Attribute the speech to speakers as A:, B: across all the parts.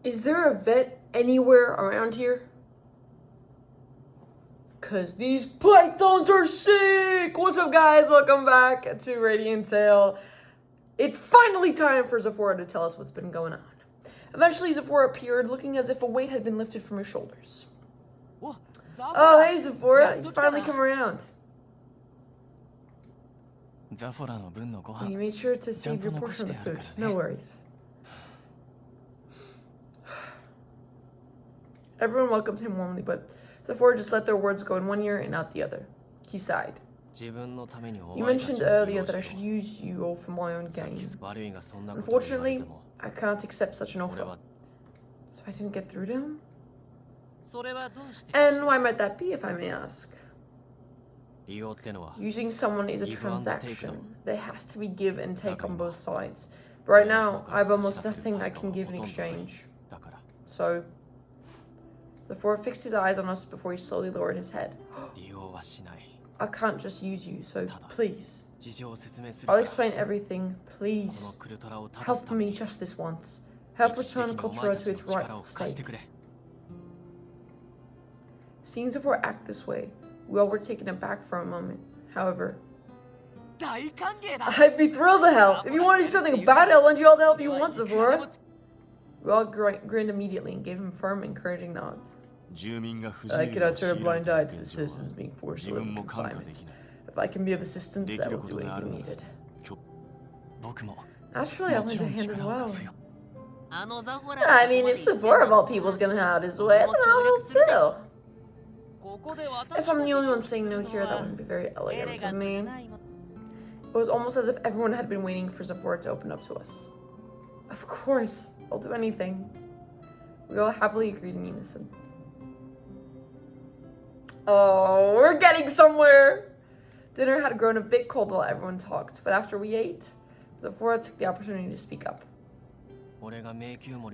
A: Is there a vet anywhere around here? Cause these pythons are sick! What's up, guys? Welcome back to Radiant Tale. It's finally time for ZAFORA to tell us what's been going on. Eventually, ZAFORA appeared, looking as if a weight had been lifted from his shoulders. Oh, hey, ZAFORA. You finally come around. Well, you made sure to save your portion of the food. No worries. Everyone welcomed him warmly, but ZAFORA just let their words go in one ear and out the other. He sighed. You mentioned earlier that I should use you all for my own gain. Unfortunately, I can't accept such an offer. So I didn't get through to him? And why might that be, if I may ask? Using someone is a transaction. There has to be give and take on both sides. But right now, I have almost nothing I can give in exchange. So ZAFORA fixed his eyes on us before he slowly lowered his head. I can't just use you, so please. I'll explain everything. Please. Help me just this once. Help return Cultura to its rightful state. Seeing ZAFORA act this way, we all were taken aback for a moment. However, I'd be thrilled to help. If you want to do something about it, I'll lend you all the help you want, ZAFORA. We all grinned immediately and gave him firm, encouraging nods. I cannot turn a blind eye to the citizens being forced to live in confinement. If I can be of assistance, I will do anything needed. Naturally, I'll lend a hand as well. I mean, if ZAFORA of all people is gonna have his way, then I'll help too. If I'm the only one saying no here, that wouldn't be very elegant of me. It was almost as if everyone had been waiting for ZAFORA to open up to us. Of course, I'll do anything. We all happily agreed in unison. Oh, we're getting somewhere! Dinner had grown a bit cold while everyone talked, but after we ate, ZAFORA took the opportunity to speak up.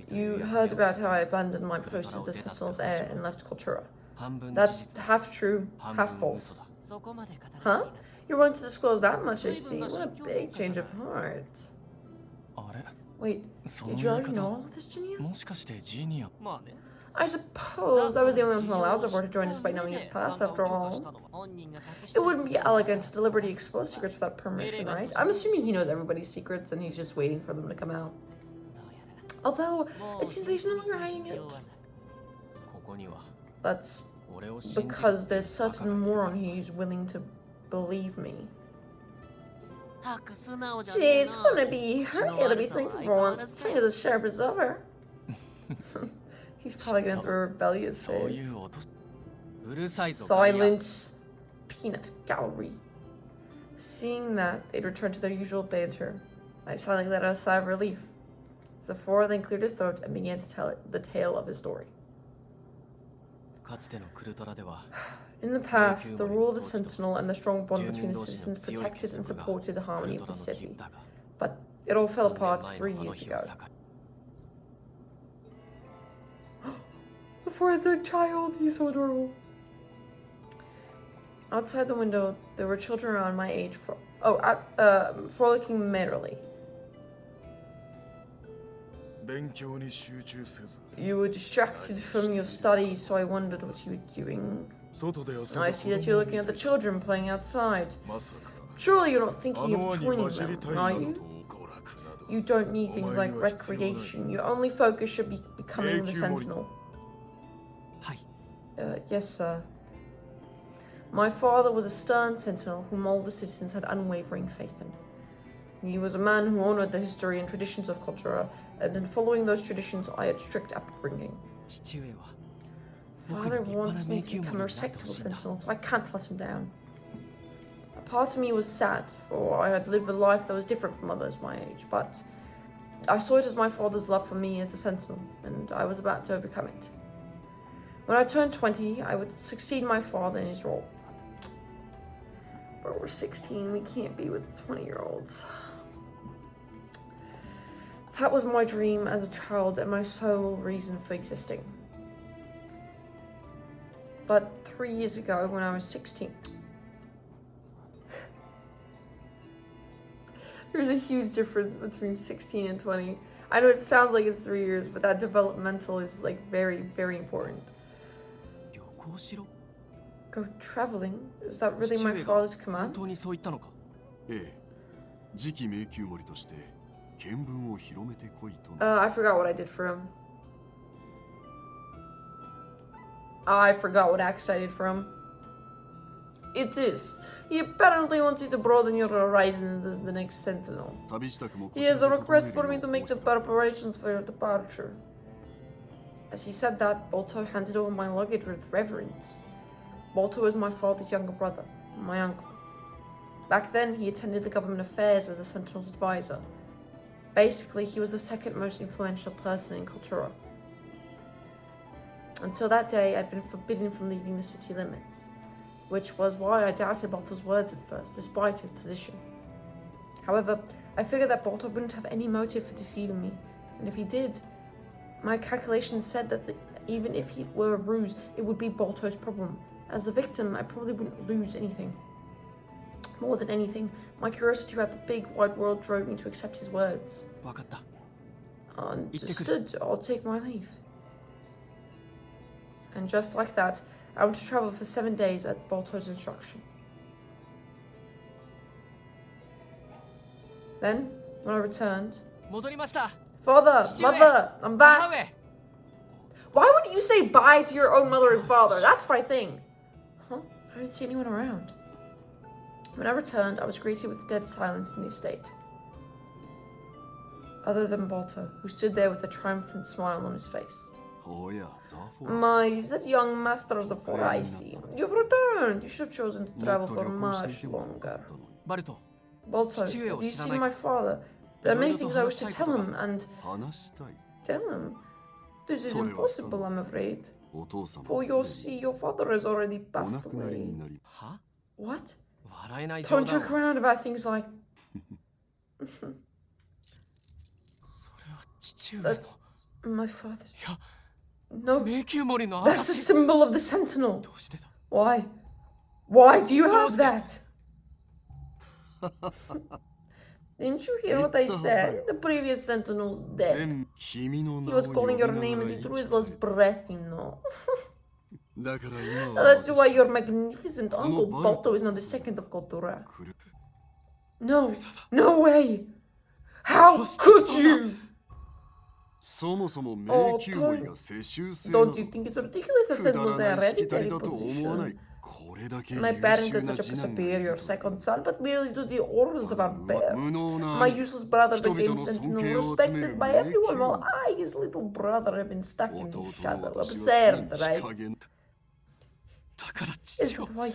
A: You heard about how I abandoned my post as the Sentinel's heir and left Cultura. That's half true, half false. Huh? You're willing to disclose that much, I see. What a big change of heart. Wait, did you already know all of this, Jinya? I suppose I was the only one who allowed ZAFORA to join despite knowing his past, after all. It wouldn't be elegant to deliberately expose secrets without permission, right? I'm assuming he knows everybody's secrets and he's just waiting for them to come out. Although, it seems he's no longer hiding it. That's because there's certain moron who's willing to believe me. Gee, it's gonna be hurt to be thankful for once. It's as sharp as ever. He's probably gonna throw a rebellious face. Silence. Peanut gallery. Seeing that, they'd returned to their usual banter. I finally let out a sigh of relief. ZAFORA then cleared his throat and began to tell the tale of his story. In the past, the rule of the Sentinel and the strong bond between the citizens protected and supported the harmony of the city. But it all fell apart 3 years ago. Before as a child, he's so adorable. Outside the window, there were children around my age frolicking merrily. You were distracted from your studies, so I wondered what you were doing. I see that you're looking at the children playing outside. Surely you're not thinking of joining them, are you? You don't need things like recreation. Your only focus should be becoming the Sentinel. Yes, sir. My father was a stern Sentinel whom all the citizens had unwavering faith in. He was a man who honored the history and traditions of Cultura, and in following those traditions, I had strict upbringing. Father wants me to become a respectable Sentinel, so I can't let him down. A part of me was sad, for I had lived a life that was different from others my age, but I saw it as my father's love for me as the Sentinel, and I was about to overcome it. When I turned 20, I would succeed my father in his role. But we're 16, we can't be with 20-year-olds. That was my dream as a child and my sole reason for existing. But 3 years ago, when I was 16... There's a huge difference between 16 and 20. I know it sounds like it's 3 years, but that developmental is like very, very important. Go traveling? Is that really my father's command? I forgot what I did for him. I forgot what act I did for him. It is. He apparently wants you to broaden your horizons as the next sentinel. He has a request for me to make the preparations for your departure. As he said that, Bolto handed over my luggage with reverence. Bolto is my father's younger brother, my uncle. Back then, he attended the government affairs as the Sentinel's advisor. Basically, he was the second most influential person in Kultura. Until that day, I'd been forbidden from leaving the city limits, which was why I doubted Bolto's words at first, despite his position. However, I figured that Bolto wouldn't have any motive for deceiving me, and if he did, my calculations said that even if he were a ruse, it would be Bolto's problem. As the victim, I probably wouldn't lose anything. More than anything, my curiosity about the big wide world drove me to accept his words. Understood. I'll take my leave. And just like that, I went to travel for 7 days at Bolto's instruction. Then, when I returned... Father! Mother! I'm back! Why wouldn't you say bye to your own mother and father? That's my thing. Huh? I didn't see anyone around. When I returned, I was greeted with dead silence in the estate. Other than Bolto, who stood there with a triumphant smile on his face. My, is that young master ZAFORA I see? You've returned! You should have chosen to travel for much longer. Bolto, have you seen my father? There are many things I wish to tell him, and... Tell him? This is impossible, I'm afraid. For you see, your father has already passed away. What? Don't joke around about things like... That's my father's... No, that's the symbol of the Sentinel. Why? Why do you have that? Didn't you hear what I said? The previous Sentinel's dead. He was calling your name as he drew his last breath, you know. That's why your magnificent uncle Bolto is now the second of Kultura. No, no way! How could you? Don't you think it's ridiculous that Sentinels are hereditary position? My parents are such a superior second son, but merely to the orders of our parents. My useless brother became Sentinel, respected by everyone, while I, his little brother, have been stuck in the shadow. Absurd, right? Is that why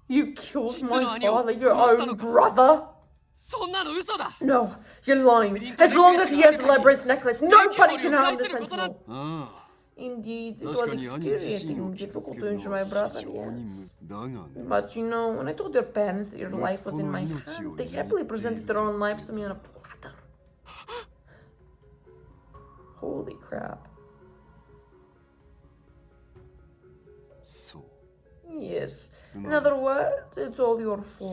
A: you killed my father, your own brother? No, you're lying. As long as he has the labyrinth necklace, nobody can harm the Sentinel. Indeed, it was excruciating and difficult to injure my brother, yes. But you know, when I told your parents that your life was in my hands, they happily presented their own lives to me on a platter. Holy crap. Yes. In other words, it's all your fault.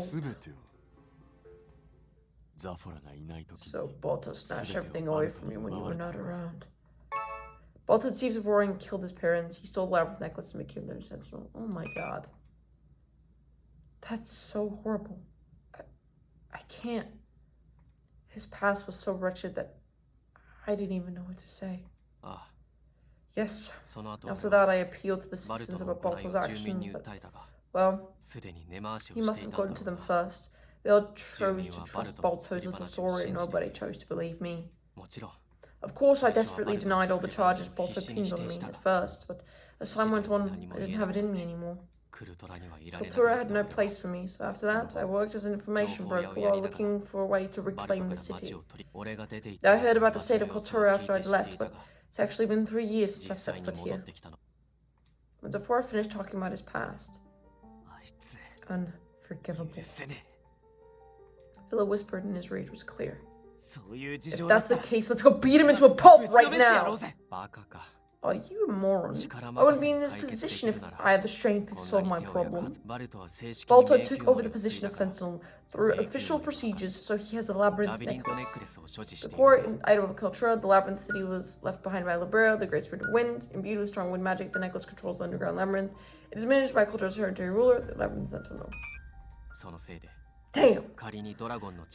A: So Bolto snatched everything away from you when you were not around. Bolto deceived ZAFORA and killed his parents. He stole the labyrinth necklace and became their sentinel. Oh my god. That's so horrible. I can't. His past was so wretched that I didn't even know what to say. Yes, after that I appealed to the citizens about Bolto's actions, but, well, he must have gotten to them first. They all chose to trust Bolto's little story and nobody chose to believe me. Of course, I desperately denied all the charges Bolto pinned on me at first, but as time went on, I didn't have it in me anymore. Kultura had no place for me, so after that, I worked as an information broker while looking for a way to reclaim the city. I heard about the state of Kultura after I'd left, but it's actually been 3 years since I set foot here. When ZAFORA finished talking about his past, unforgivable. Villa whispered and his rage was clear. If that's the case, let's go beat him into a pulp right now! Are you a moron? I wouldn't be in this position if I had the strength to solve my problem. Balto took over the position of Sentinel through official procedures, so he has a labyrinth necklace. The core item of Cultura, the labyrinth city, was left behind by Libera, the great spirit of wind. Imbued with strong wind magic, the necklace controls the underground labyrinth. It is managed by Cultura's hereditary ruler, the labyrinth Sentinel. Damn!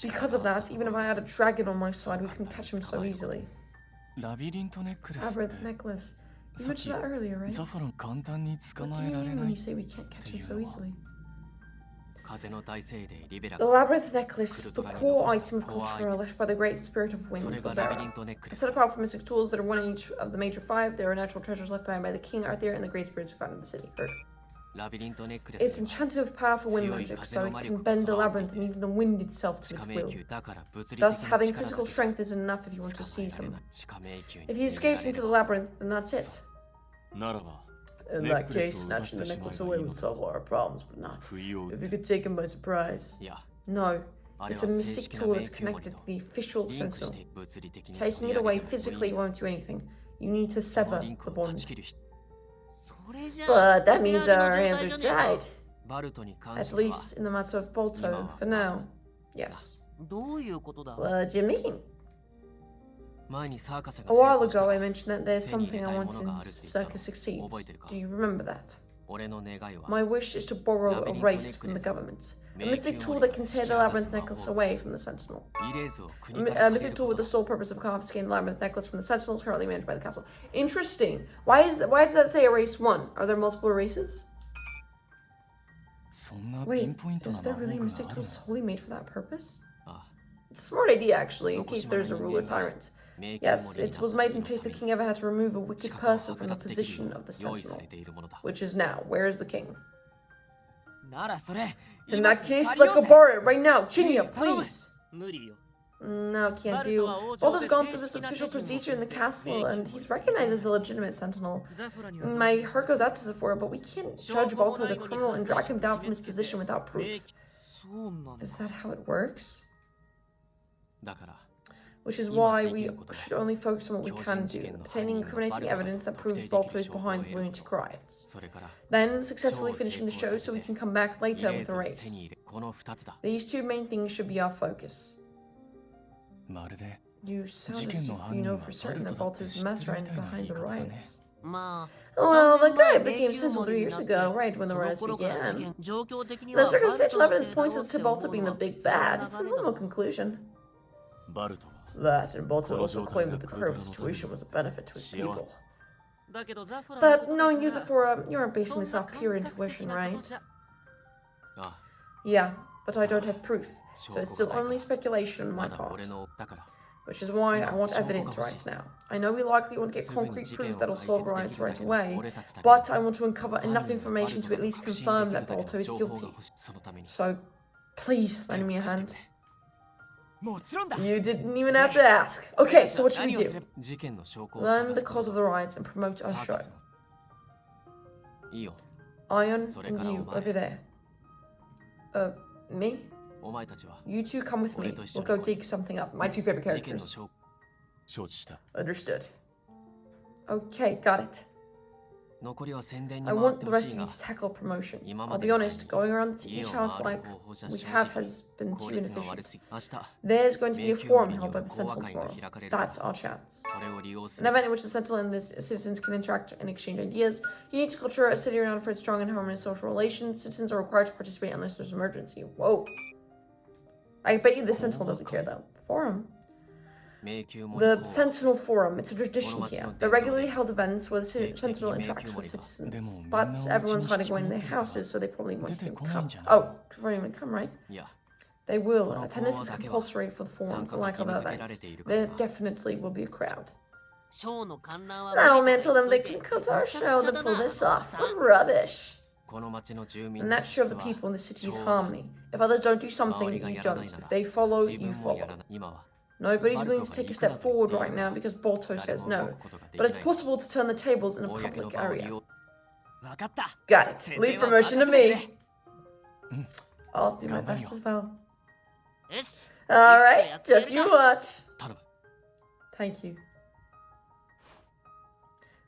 A: Because of that, even if I had a dragon on my side, we couldn't catch him so easily. Labyrinth necklace. You mentioned that earlier, right? What do you mean when you say we can't catch him so easily? The labyrinth necklace, the core item of Cultura left by the great spirit of wind, Libera. Set apart from mystic tools that are one in each of the major five, there are natural treasures left behind by the king Arthur and the great spirits who founded the city. It's enchanted with powerful wind magic, so it can bend the labyrinth and even the wind itself to its will. Thus, having physical strength isn't enough if you want to seize him. If he escapes into the labyrinth, then that's it. In that case, snatching the necklace away would solve all our problems, but not if you could take him by surprise. No, it's a mystic tool that's connected to the official Sentinel. Taking it away physically won't do anything. You need to sever the bond. But that means our hands are tied. At least in the matter of Balto, for now. Yes. What do you mean? A while ago I mentioned that there's something I want in Circus Succeeds. Do you remember that? My wish is to borrow a race from the government. A mystic tool that can tear the labyrinth necklace away from the Sentinel. A mystic tool with the sole purpose of confiscating the labyrinth necklace from the Sentinel is currently managed by the castle. Interesting. Why does that say erase 1? Are there multiple erases? Wait, is there really a mystic tool solely made for that purpose? It's a smart idea, actually, in case there's a ruler tyrant. Yes, it was made in case the king ever had to remove a wicked person from the position of the Sentinel. Which is now. Where is the king? In that case, let's go borrow it right now. Chinya, please. No, can't do. Balto's gone through this official procedure in the castle, and he's recognized as a legitimate Sentinel. My heart goes out to ZAFORA, but we can't judge Balto as a criminal and drag him down from his position without proof. Is that how it works? Which is why we should only focus on what we can do, obtaining incriminating evidence that proves Balto is behind the lunatic riots. Then, successfully finishing the show so we can come back later with a race. These two main things should be our focus. You sound as if you know for certain that Balto is the mastermind behind the riots. Well, the guy became Sentinel 3 years ago, right when the riots began. The circumstantial evidence points us to Balto being the big bad. It's a normal conclusion. That, and Balto also claimed that the current situation was a benefit to his people. But knowing you, ZAFORA, you aren't basing this off pure intuition, right? Yeah, but I don't have proof, so it's still only speculation on my part. Which is why I want evidence right now. I know we likely won't get concrete proof that'll solve riots right away, but I want to uncover enough information to at least confirm that Balto is guilty. So, please lend me a hand. You didn't even have to ask. Okay, so what should we do? Learn the cause of the riots and promote our show. Ion and you over there. Me? You two come with me. We'll go dig something up. My two favorite characters. Understood. Okay, got it. I want the rest of you to tackle promotion. I'll be honest, going around to each house like we have has been too inefficient. There's going to be a forum held by the Sentinel tomorrow. That's our chance. An event in which the Sentinel and the citizens can interact and exchange ideas. Unique to Cultura, a city renowned for its strong and harmonious social relations. Citizens are required to participate unless there's an emergency. Whoa. I bet you the Sentinel doesn't care though. Forum? The Sentinel Forum, it's a tradition here. They're regularly held events where the Sentinel interacts with citizens. But everyone's hiding away in their houses, so they probably won't even come. Oh, they won't even come, right? They will. Attendance is compulsory for the forums, unlike other events. There definitely will be a crowd. That old man told them they can come to our show to pull this off. What rubbish. The nature of the people in the city is harmony. If others don't do something, you don't. If they follow, you follow. Nobody's willing to take a step forward right now because Balto says no. But it's possible to turn the tables in a public area. Got it. Leave promotion to me. I'll do my best as well. Alright, just you watch. Thank you.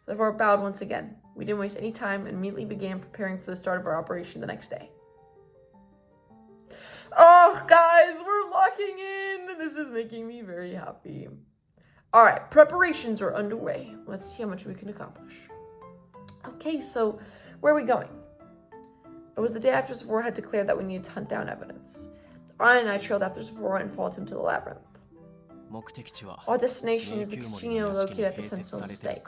A: ZAFORA bowed once again. We didn't waste any time and immediately began preparing for the start of our operation the next day. Oh, guys, we're locking in. This is making me very happy. All right, preparations are underway. Let's see how much we can accomplish. Okay, so where are we going? It was the day after ZAFORA had declared that we needed to hunt down evidence. Ryan and I trailed after ZAFORA and followed him to the labyrinth. Our destination is the casino located at the Sentinel's estate.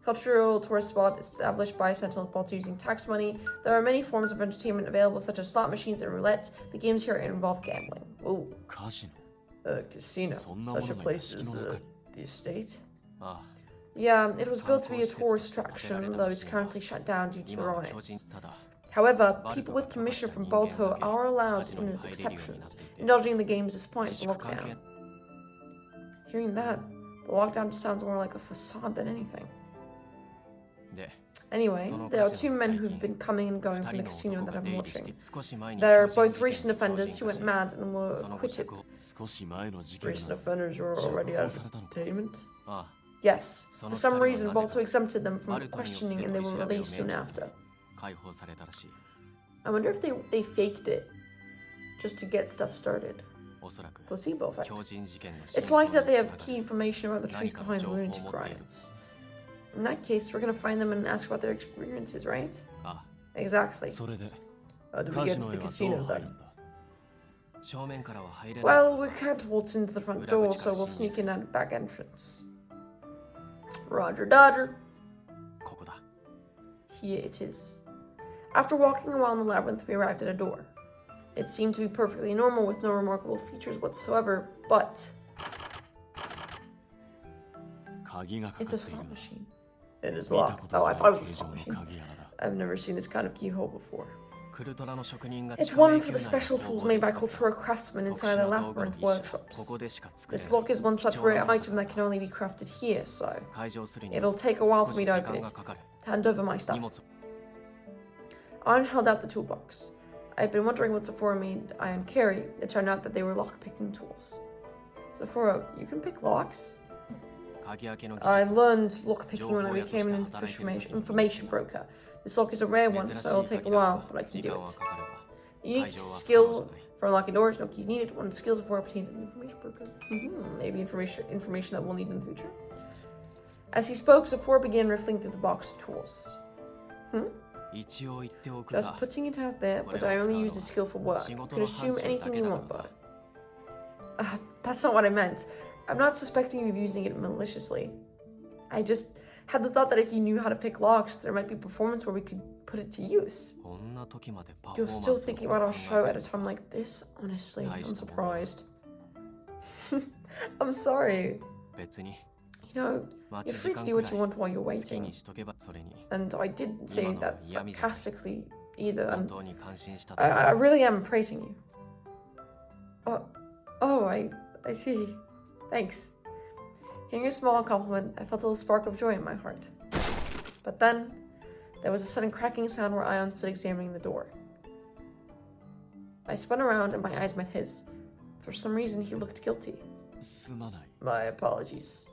A: Cultural tourist spot established by Sentinel's Vault using tax money. There are many forms of entertainment available, such as slot machines and roulette. The games here involve gambling. Ooh. Casino. Such a place as the estate? Yeah, it was built to be a tourist attraction, though it's currently shut down due to riots. However, people with permission from Balto are allowed in as exceptions, indulging the games despite the lockdown. Hearing that, the lockdown sounds more like a facade than anything. Anyway, there are two men who've been coming and going from the casino that I'm watching. They're both recent offenders who went mad and were acquitted. Recent offenders were already out of entertainment? Yes, for some reason Balto exempted them from questioning and they were released soon after. I wonder if they faked it just to get stuff started. Placebo effect. It's likely that they have key information about the truth behind the lunatic riots. In that case, we're gonna find them and ask about their experiences, right? Exactly. How do we get to the casino then? Well, we can't waltz into the front door, so we'll sneak in at the back entrance. Roger Dodger. Here it is. After walking around the labyrinth, we arrived at a door. It seemed to be perfectly normal with no remarkable features whatsoever, but it's a slot machine. It is locked. Oh, I thought it was a slot machine. I've never seen this kind of keyhole before. It's one for the special tools made by cultural craftsmen inside the labyrinth workshops. This lock is one such rare item that can only be crafted here, so it'll take a while for me to open it. Hand over my stuff. Iron held out the toolbox. I'd been wondering what ZAFORA made Iron carry. It turned out that they were lock-picking tools. ZAFORA, you can pick locks? I learned lock-picking when I became an information broker. This lock is a rare one, so it'll take a while, but I can do it. Unique skill for unlocking doors, no keys needed. One skills ZAFORA obtained an information broker. Maybe information that we'll need in the future. As he spoke, ZAFORA began riffling through the box of tools. Just putting it out there, but I only use the skill for work. You can assume anything you want, though. That's not what I meant. I'm not suspecting you of using it maliciously. I just had the thought that if you knew how to pick locks, there might be performance where we could put it to use. You're still thinking about our show at a time like this? Honestly, I'm surprised. I'm sorry. You know, you're free to do what you want while you're waiting. And I didn't say that sarcastically either, and I really am praising you. I see. Thanks. Hearing a small compliment, I felt a little spark of joy in my heart. But then, there was a sudden cracking sound where Ion stood examining the door. I spun around and my eyes met his. For some reason, he looked guilty. My apologies.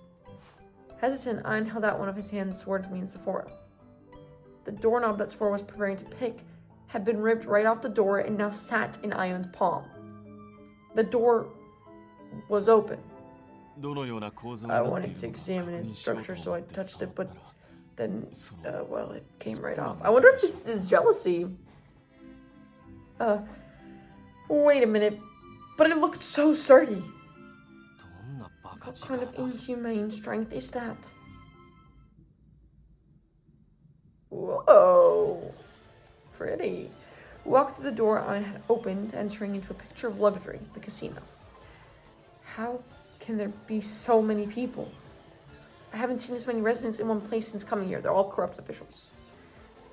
A: Hesitant, Ion held out one of his hands towards me and ZAFORA. The doorknob that ZAFORA was preparing to pick had been ripped right off the door and now sat in Ion's palm. The door was open. I wanted to examine its structure, so I touched it, but then, well, it came right off. I wonder if this is jealousy. Wait a minute. But it looked so sturdy. What kind of inhumane strength is that? Whoa. Pretty. We walked through the door I had opened, entering into a picture of luxury, the casino. How can there be so many people? I haven't seen this many residents in one place since coming here. They're all corrupt officials.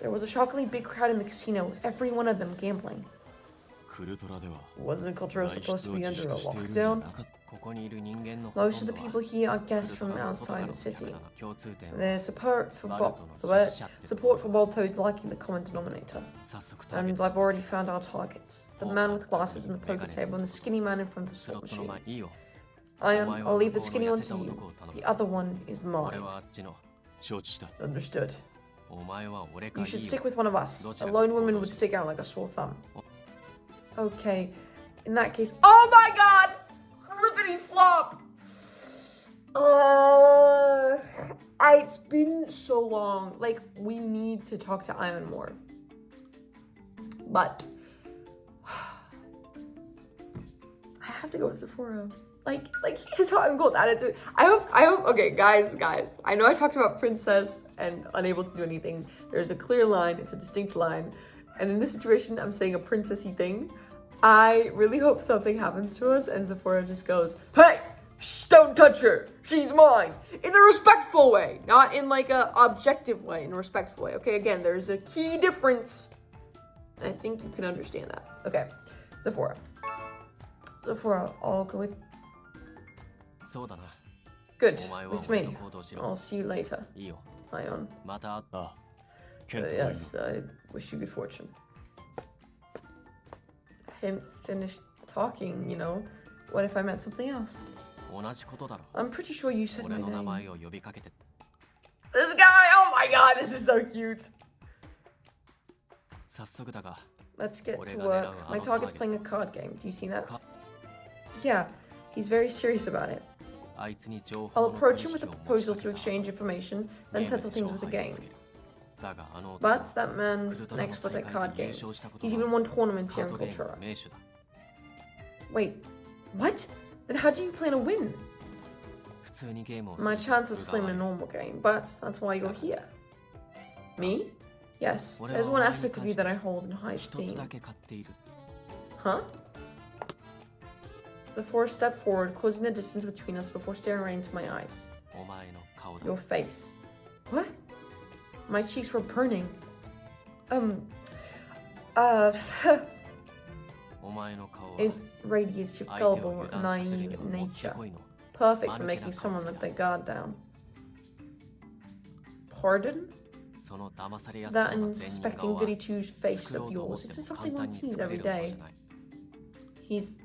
A: There was a shockingly big crowd in the casino, every one of them gambling. Wasn't Cultura supposed to be under a lockdown? Most of the people here are guests from outside the city. Their support for Balto is liking the common denominator. And I've already found our targets. The man with glasses in the poker table and the skinny man in front of the slot machines. Ion, I'll leave the skinny one to you. The other one is mine. Understood. You should stick with one of us. A lone woman would stick out like a sore thumb. Okay. In that case... Oh my god! Flippity flop! It's been so long. Like, we need to talk to Ion more. But... I have to go with ZAFORA. Like he's hot and cold attitude. I hope, okay, guys, I know I talked about princess and unable to do anything. There's a clear line, it's a distinct line. And in this situation, I'm saying a princessy thing. I really hope something happens to us and ZAFORA just goes, hey, shh, don't touch her, she's mine. In a respectful way, not in like a objective way, in a respectful way. Okay, again, there's a key difference. And I think you can understand that. Okay, ZAFORA, I'll go with... Good, with me. I'll see you later, Ion. Yes, I wish you good fortune. Him finished talking, you know. What if I meant something else? I'm pretty sure you said my name. This guy, oh my god, this is so cute. Let's get to work. My target's playing a card game. Do you see that? Yeah, he's very serious about it. I'll approach him with a proposal to exchange information, then settle things with a game. But that man's an expert at card games. He's even won tournaments here in Cultura. Wait, what? Then how do you plan to win? My chances are slim in a normal game, but that's why you're here. Me? Yes, there's one aspect of you that I hold in high esteem. Huh? ZAFORA stepped forward, closing the distance between us before staring right into my eyes. Your face. What? My cheeks were burning. It radiates your gullible, naive nature. Perfect for making someone let their guard down. Pardon? That unsuspecting goody two-shoes face of yours, is this something one sees every day? He's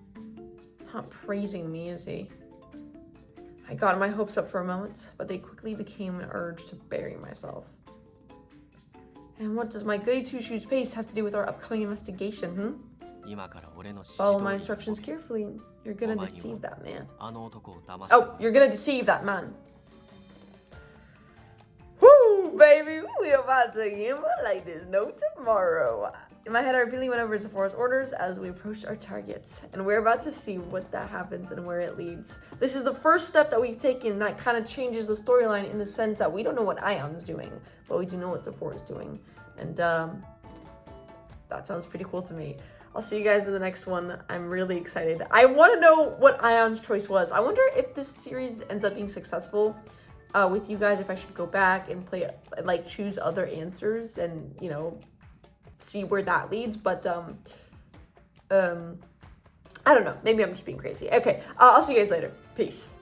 A: not praising me, is he? I got my hopes up for a moment, but they quickly became an urge to bury myself. And what does my goody two-shoes face have to do with our upcoming investigation, Follow my instructions carefully. You're gonna deceive that man. Oh, you're gonna deceive that man. Woo, baby, we about to gamble like there's no tomorrow. In my head, I really went over ZAFORA's orders as we approached our targets, and we're about to see what that happens and where it leads. This is the first step that we've taken that kind of changes the storyline in the sense that we don't know what Ion's doing, but we do know what ZAFORA's doing, and that sounds pretty cool to me. I'll see you guys in the next one. I'm really excited. I want to know what Ion's choice was. I wonder if this series ends up being successful with you guys, if I should go back and play, like, choose other answers and, you know, see where that leads. But I don't know, maybe I'm just being crazy. Okay, I'll see you guys later. Peace.